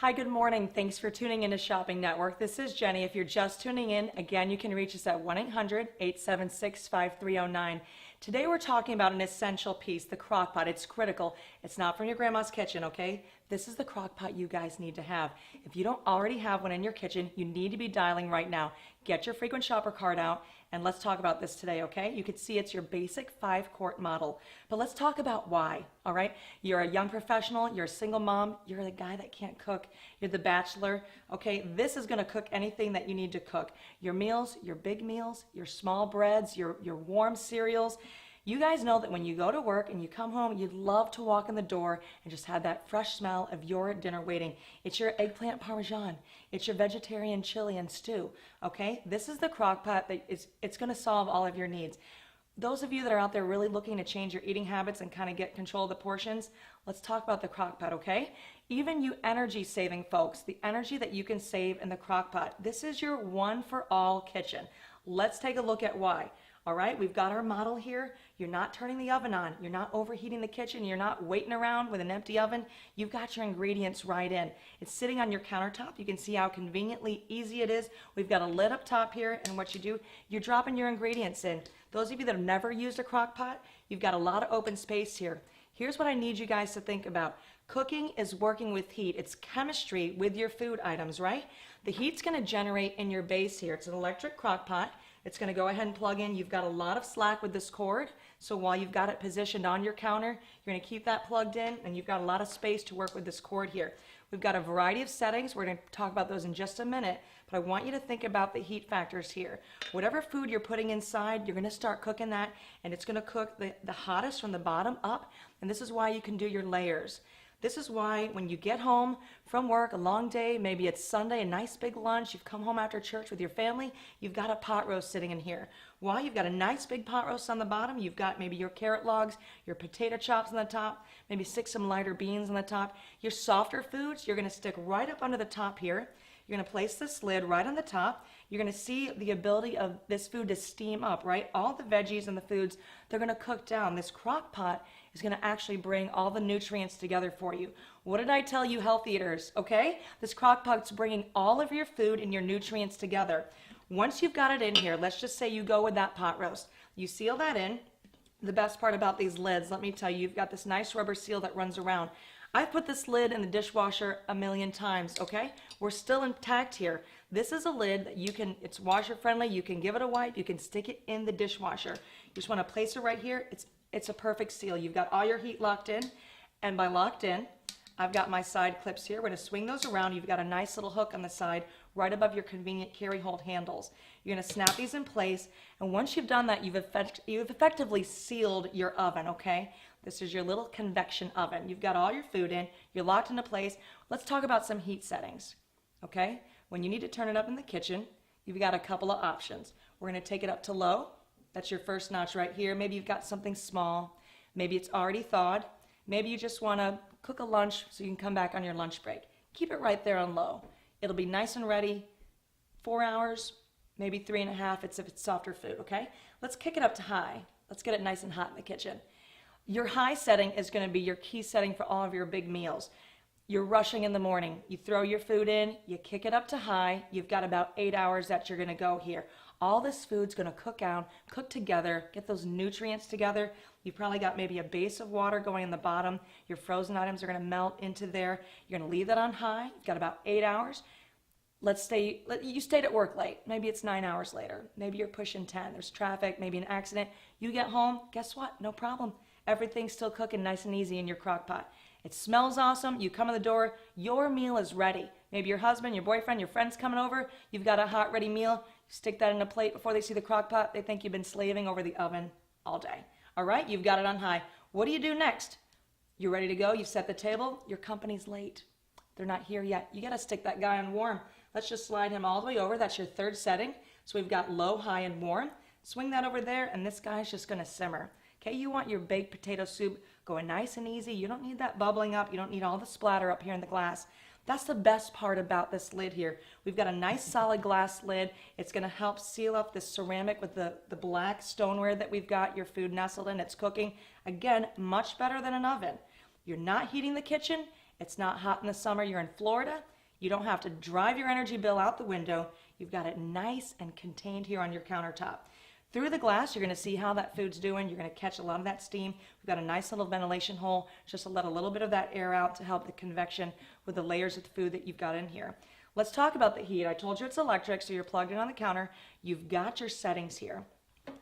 Hi, good morning. Thanks for tuning into Shopping Network. This is Jenny. If you're just tuning in, again, you can reach us at 1-800-876-5309. Today we're talking about an essential piece, the Crockpot. It's critical. It's not from your grandma's kitchen, okay? This is the Crockpot you guys need to have. If you don't already have one in your kitchen, you need to be dialing right now. Get your frequent shopper card out and let's talk about this today, okay? You can see it's your basic 5-quart model, but let's talk about why, all right? You're a young professional, you're a single mom, you're the guy that can't cook, you're the bachelor, okay? This is gonna cook anything that you need to cook. Your meals, your big meals, your small breads, your warm cereals. You guys know that when you go to work and you come home, you'd love to walk in the door and just have that fresh smell of your dinner waiting. It's your eggplant parmesan. It's your vegetarian chili and stew, okay? This is the Crockpot that it's gonna solve all of your needs. Those of you that are out there really looking to change your eating habits and kind of get control of the portions, let's talk about the Crockpot, okay? Even you energy saving folks, the energy that you can save in the Crockpot, this is your one for all kitchen. Let's take a look at why. All right, we've got our model here. You're not turning the oven on. You're not overheating the kitchen. You're not waiting around with an empty oven. You've got your ingredients right in. It's sitting on your countertop. You can see how conveniently easy it is. We've got a lid up top here, and what you do, you're dropping your ingredients in. Those of you that have never used a crock pot, you've got a lot of open space here. Here's what I need you guys to think about. Cooking is working with heat. It's chemistry with your food items, right? The heat's gonna generate in your base here. It's an electric crock pot. It's going to go ahead and plug in. You've got a lot of slack with this cord, so while you've got it positioned on your counter, you're going to keep that plugged in, and you've got a lot of space to work with this cord here. We've got a variety of settings. We're going to talk about those in just a minute, but I want you to think about the heat factors here. Whatever food you're putting inside, you're going to start cooking that, and it's going to cook the hottest from the bottom up, and this is why you can do your layers. This is why when you get home from work, a long day, maybe it's Sunday, a nice big lunch, you've come home after church with your family, you've got a pot roast sitting in here. Why? You've got a nice big pot roast on the bottom, you've got maybe your carrot logs, your potato chops on the top, maybe stick some lighter beans on the top. Your softer foods, you're gonna stick right up under the top here. You're gonna place this lid right on the top. You're gonna see the ability of this food to steam up, right? All the veggies and the foods, they're gonna cook down. This crock pot is gonna actually bring all the nutrients together for you. What did I tell you, health eaters, okay? This crock pot's bringing all of your food and your nutrients together. Once you've got it in here, let's just say you go with that pot roast. You seal that in. The best part about these lids, let me tell you, you've got this nice rubber seal that runs around. I've put this lid in the dishwasher a million times, okay? We're still intact here. This is a lid that you can, it's washer friendly, you can give it a wipe, you can stick it in the dishwasher. You just wanna place it right here, it's a perfect seal. You've got all your heat locked in, and by locked in, I've got my side clips here. We're gonna swing those around. You've got a nice little hook on the side right above your convenient carry hold handles. You're gonna snap these in place, and once you've done that, you've effectively sealed your oven, okay? This is your little convection oven. You've got all your food in, you're locked into place. Let's talk about some heat settings, okay? When you need to turn it up in the kitchen, you've got a couple of options. We're gonna take it up to low. That's your first notch right here. Maybe you've got something small. Maybe it's already thawed. Maybe you just wanna cook a lunch so you can come back on your lunch break. Keep it right there on low. It'll be nice and ready, 4 hours, maybe 3.5 if it's softer food, okay? Let's kick it up to high. Let's get it nice and hot in the kitchen. Your high setting is gonna be your key setting for all of your big meals. You're rushing in the morning. You throw your food in, you kick it up to high. You've got about 8 hours that you're gonna go here. All this food's gonna cook down, cook together, get those nutrients together. You've probably got maybe a base of water going in the bottom. Your frozen items are gonna melt into there. You're gonna leave that on high. You've got about 8 hours. You stayed at work late. Maybe it's 9 hours later. Maybe you're pushing 10. There's traffic, maybe an accident. You get home, guess what? No problem. Everything's still cooking nice and easy in your crock pot. It smells awesome. You come in the door, your meal is ready. Maybe your husband, your boyfriend, your friend's coming over. You've got a hot, ready meal. You stick that in a plate before they see the crock pot. They think you've been slaving over the oven all day. All right, you've got it on high. What do you do next? You're ready to go. You've set the table. Your company's late. They're not here yet. You got to stick that guy on warm. Let's just slide him all the way over. That's your third setting. So we've got low, high, and warm. Swing that over there, and this guy's just going to simmer. Okay, you want your baked potato soup going nice and easy. You don't need that bubbling up. You don't need all the splatter up here in the glass. That's the best part about this lid here. We've got a nice solid glass lid. It's gonna help seal up the ceramic with the black stoneware that we've got your food nestled in. It's cooking. Again, much better than an oven. You're not heating the kitchen, It's not hot in the summer. You're in Florida. You don't have to drive your energy bill out the window. You've got it nice and contained here on your countertop. Through the glass, you're going to see how that food's doing. You're going to catch a lot of that steam. We've got a nice little ventilation hole just to let a little bit of that air out to help the convection with the layers of the food that you've got in here. Let's talk about the heat. I told you it's electric, so you're plugged in on the counter. You've got your settings here.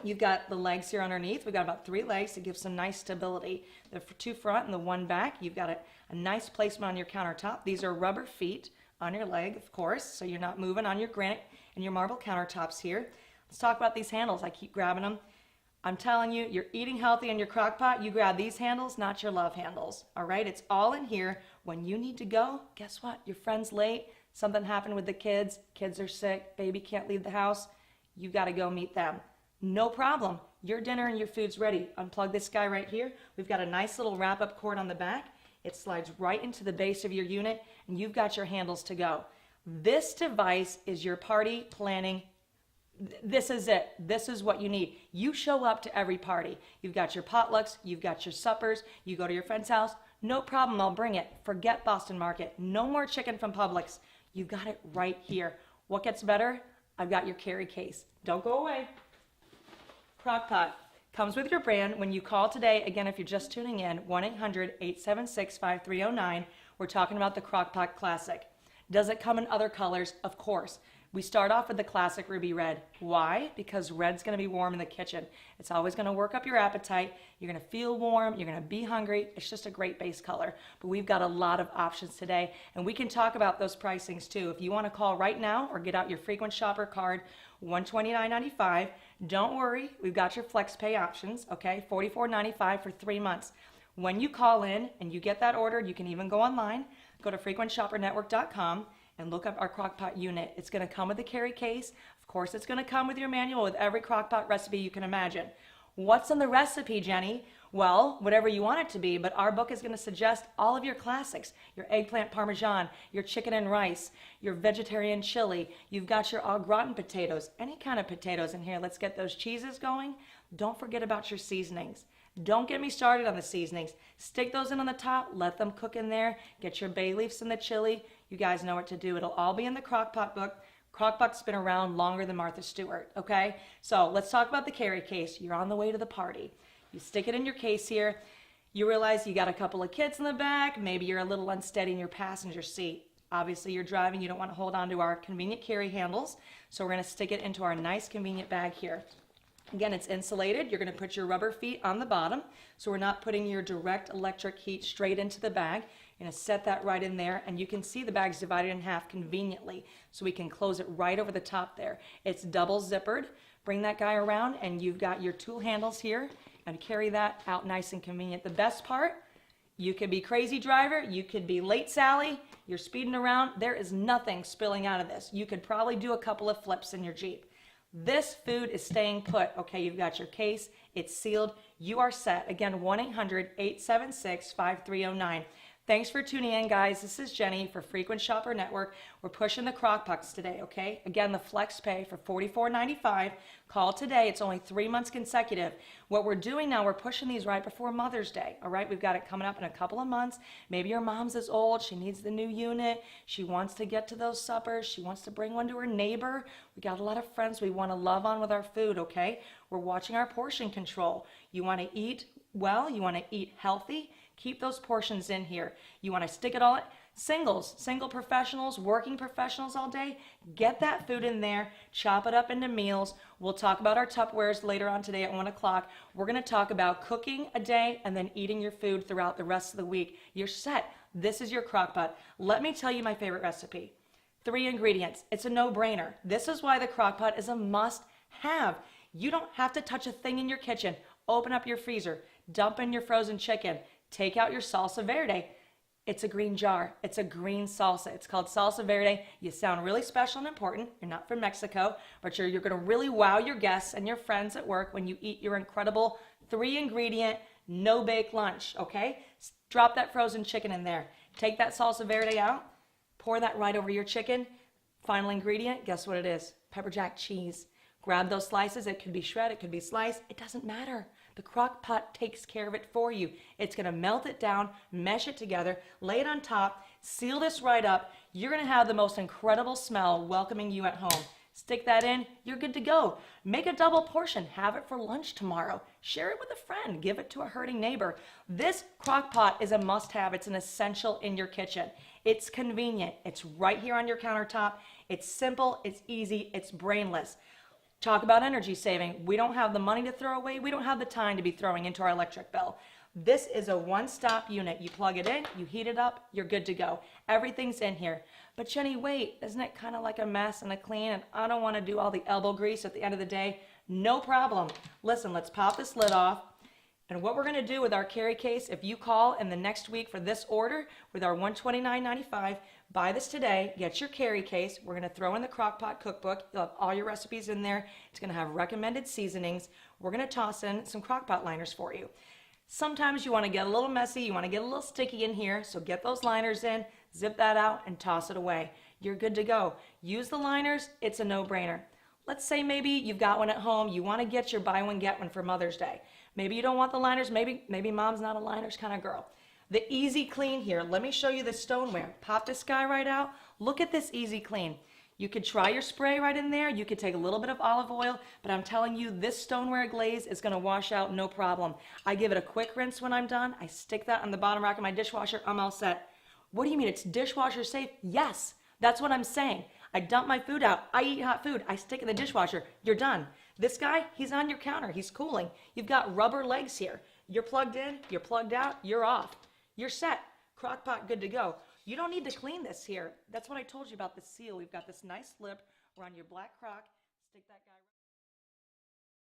You've got the legs here underneath. We've got about 3 legs to give some nice stability. The 2 front and the 1 back. You've got a nice placement on your countertop. These are rubber feet on your leg, of course, so you're not moving on your granite and your marble countertops here. Let's talk about these handles. I keep grabbing them. I'm telling you, you're eating healthy in your crock pot. You grab these handles, not your love handles. All right? It's all in here. When you need to go, guess what? Your friend's late. Something happened with the kids. Kids are sick. Baby can't leave the house. You got to go meet them. No problem. Your dinner and your food's ready. Unplug this guy right here. We've got a nice little wrap-up cord on the back. It slides right into the base of your unit, and you've got your handles to go. This device is your party planning. This is it. This is what you need. You show up to every party. You've got your potlucks. You've got your suppers. You go to your friend's house. No problem. I'll bring it. Forget Boston Market. No more chicken from Publix. You've got it right here. What gets better? I've got your carry case. Don't go away. Crockpot comes with your brand. When you call today, again, if you're just tuning in, 1-800-876-5309, we're talking about the Crockpot Classic. Does it come in other colors? Of course. We start off with the classic ruby red. Why? Because red's going to be warm in the kitchen. It's always going to work up your appetite. You're going to feel warm. You're going to be hungry. It's just a great base color. But we've got a lot of options today, and we can talk about those pricings too. If you want to call right now or get out your frequent shopper card, $129.95. Don't worry, we've got your flex pay options, okay? $44.95 for 3 months. When you call in and you get that order, you can even go online, go to frequentshoppernetwork.com and look up our Crockpot unit. It's going to come with a carry case. Of course, it's going to come with your manual with every Crockpot recipe you can imagine. What's in the recipe, Jenny? Well, whatever you want it to be, but our book is going to suggest all of your classics, your eggplant parmesan, your chicken and rice, your vegetarian chili. You've got your au gratin potatoes, any kind of potatoes in here. Let's get those cheeses going. Don't forget about your seasonings. Don't get me started on the seasonings. Stick those in on the top, let them cook in there. Get your bay leaves in the chili. You guys know what to do. It'll all be in the Crockpot book. Crockpot's been around longer than Martha Stewart, okay? So let's talk about the carry case. You're on the way to the party. You stick it in your case here. You realize you got a couple of kids in the back. Maybe you're a little unsteady in your passenger seat. Obviously, you're driving. You don't want to hold on to our convenient carry handles. So we're going to stick it into our nice convenient bag here. Again, it's insulated. You're going to put your rubber feet on the bottom, so we're not putting your direct electric heat straight into the bag. You're going to set that right in there, and you can see the bag's divided in half conveniently, so we can close it right over the top there. It's double zippered. Bring that guy around, and you've got your tool handles here, and carry that out nice and convenient. The best part, you could be crazy driver, you could be late Sally, you're speeding around, there is nothing spilling out of this. You could probably do a couple of flips in your Jeep. This food is staying put. Okay, you've got your case, it's sealed, you are set. Again, 1-800-876-5309. Thanks for tuning in, guys. This is Jenny for Frequent Shopper Network. We're pushing the Crockpots today, okay? Again, the flex pay for $44.95. Call today. It's only 3 months consecutive. What we're doing now, we're pushing these right before Mother's Day, all right? We've got it coming up in a couple of months. Maybe your mom's is old. She needs the new unit. She wants to get to those suppers. She wants to bring one to her neighbor. We got a lot of friends we want to love on with our food, okay? We're watching our portion control. You want to eat well. You want to eat healthy. Keep those portions in here. You want to stick it all in. Singles, single professionals, working professionals all day, get that food in there, chop it up into meals. We'll talk about our Tupperwares later on today at 1 o'clock. We're going to talk about cooking a day and then eating your food throughout the rest of the week. You're set. This is your Crockpot. Let me tell you my favorite recipe. 3 ingredients. It's a no-brainer. This is why the Crockpot is a must-have. You don't have to touch a thing in your kitchen. Open up your freezer. Dump in your frozen chicken. Take out your salsa verde. It's a green jar. It's a green salsa. It's called salsa verde. You sound really special and important. You're not from Mexico, but you're going to really wow your guests and your friends at work when you eat your incredible 3-ingredient, no-bake lunch, okay? Drop that frozen chicken in there. Take that salsa verde out. Pour that right over your chicken. Final ingredient, guess what it is? Pepper jack cheese. Grab those slices. It could be shred. It could be sliced. It doesn't matter. The crock pot takes care of it for you. It's gonna melt it down, mesh it together, lay it on top, seal this right up. You're gonna have the most incredible smell welcoming you at home. Stick that in, you're good to go. Make a double portion, have it for lunch tomorrow. Share it with a friend, give it to a hurting neighbor. This crock pot is a must-have, it's an essential in your kitchen. It's convenient, it's right here on your countertop. It's simple, it's easy, it's brainless. Talk about energy saving. We don't have the money to throw away, we don't have the time to be throwing into our electric bill. This is a one-stop unit. You plug it in, you heat it up, you're good to go. Everything's in here. But Jenny, wait, isn't it kind of like a mess and a clean, and I don't want to do all the elbow grease at the end of the day? No problem. Listen, let's pop this lid off. And what we're going to do with our carry case, if you call in the next week for this order with our $129.95, buy this today, get your carry case. We're going to throw in the Crockpot cookbook. You'll have all your recipes in there. It's going to have recommended seasonings. We're going to toss in some Crockpot liners for you. Sometimes you want to get a little messy, you want to get a little sticky in here, so get those liners in, zip that out, and toss it away. You're good to go. Use the liners, it's a no-brainer. Let's say maybe you've got one at home, you want to get your buy one, get one for Mother's Day. Maybe you don't want the liners, maybe mom's not a liners kind of girl. The easy clean here, let me show you the stoneware. Pop this guy right out, look at this easy clean. You could try your spray right in there. You could take a little bit of olive oil, but I'm telling you, this stoneware glaze is gonna wash out no problem. I give it a quick rinse when I'm done. I stick that on the bottom rack of my dishwasher. I'm all set. What do you mean it's dishwasher safe? Yes, that's what I'm saying. I dump my food out. I eat hot food. I stick it in the dishwasher. You're done. This guy, he's on your counter. He's cooling. You've got rubber legs here. You're plugged in, you're plugged out, you're off. You're set. Crockpot, good to go. You don't need to clean this here. That's what I told you about the seal. We've got this nice lip. We're on your black crock. Stick that guy right